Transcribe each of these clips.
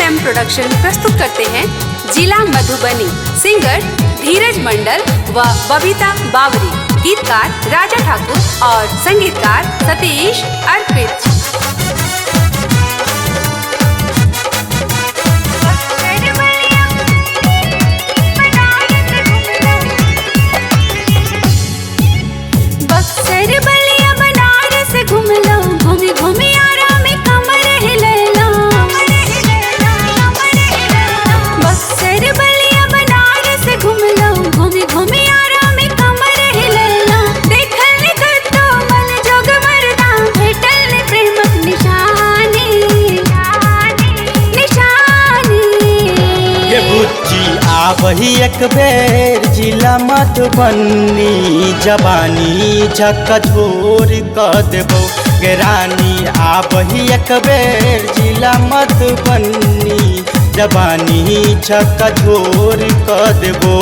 MM production प्रस्तुत करते हैं जिला मधुबनी। सिंगर धीरज मंडल व बबीता बावरी, गीतकार राजा ठाकुर और संगीतकार सतीश अर्पित। वही एक बेर जिला मधुबनी, जवानी झकझोर कर देबो गे रानी। आ वही एक बेर जिला मधुबनी, जवानी झकझोर कर देबो।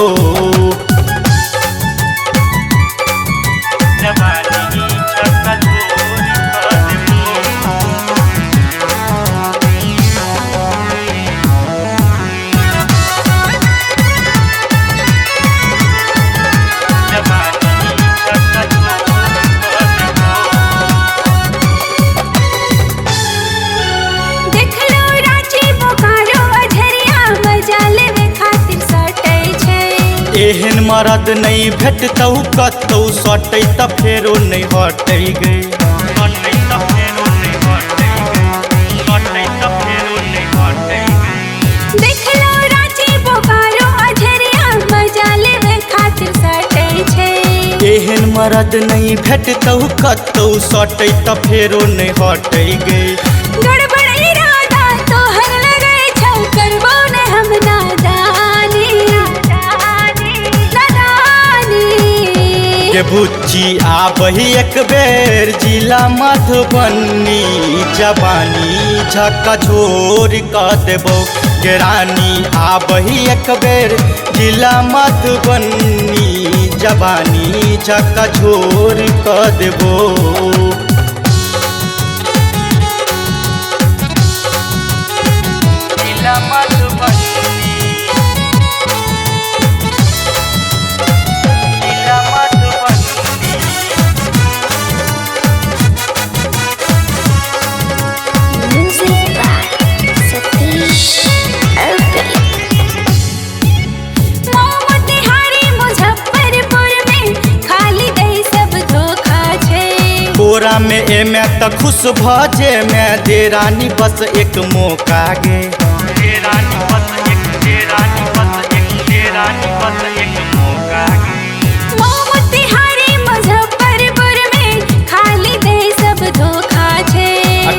एहन मरद नहीं भेटतौ कतौ सटै त फेरो नहीं हटै गे। देखलो रांची बोकारो अझरिया मजा लेवे खातिर सटै छै। एहन मरद नहीं भेटतौ कतौ सटै त फेरो नहीं हटै गे। गड़बड़ इरादा तोहर लगै छौ, करबो ने हम नादानी। गे बुच्ची आ वही एक बेर जिला मधुबनी, जवानी झकझोर कर देबो गे रानी। आ वही एक बेर जिला मधुबनी, जवानी झकझोर कर देबो। जिला मधुबनी कोरा में एमे त खुश भजे में दे रानी बस एक मौका गे। दे रानी बस एक, दे रानी बस एक, दे रानी बस एक मौका गे। मोतिहारी मुजफ्फरपुर में खाली दे सब धोखा छे।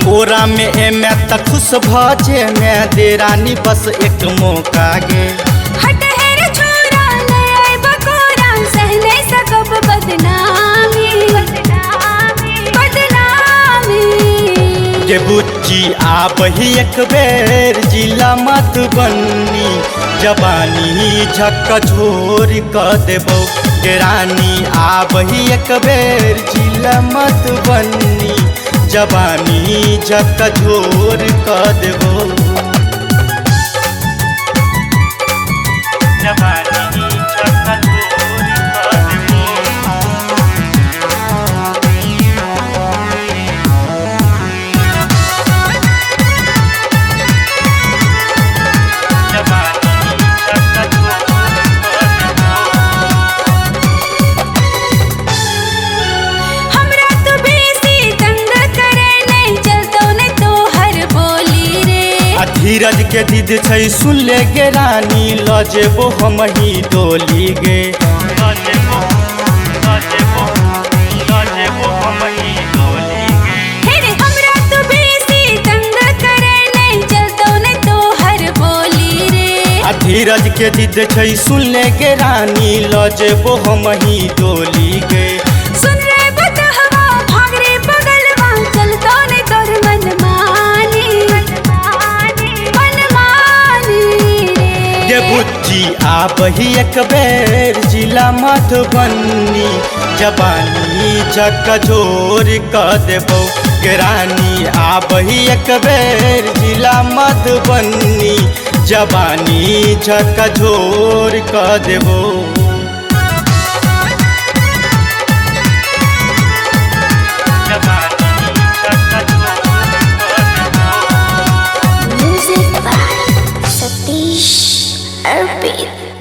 कोरा में एमे त खुश भजे में दे रानी बस एक मौका गे। हट हेर छोरा ले आइ बकोरा, सह नहीं सकब बदनामी। गे बुच्ची आ वही एक बेर जिला मधुबनी, जवानी झकझोर कर देबो गे रानी। आ वही एक बेर जिला मधुबनी, जवानी झकझोर कर देबो। जवानी झकझोर कर देबो। धीरज के दीद छै सुन ले गे रानी, ल जेबो हम ही डोली गे। धीरज के दीद छै सुन ले गे रानी, ल जेबो हम ही डोली गे। सुन रे बतहवा भाग रे बगलवा, चलतो ने कर मनमानी। गे बुच्ची आ वही एक बेर जिला मधुबनी, जवानी झकझोर कर देबो के रानी आबही एक बेर जिला मधुबनी, जवानी झकझोर क देबो। Music by Satish Arpit.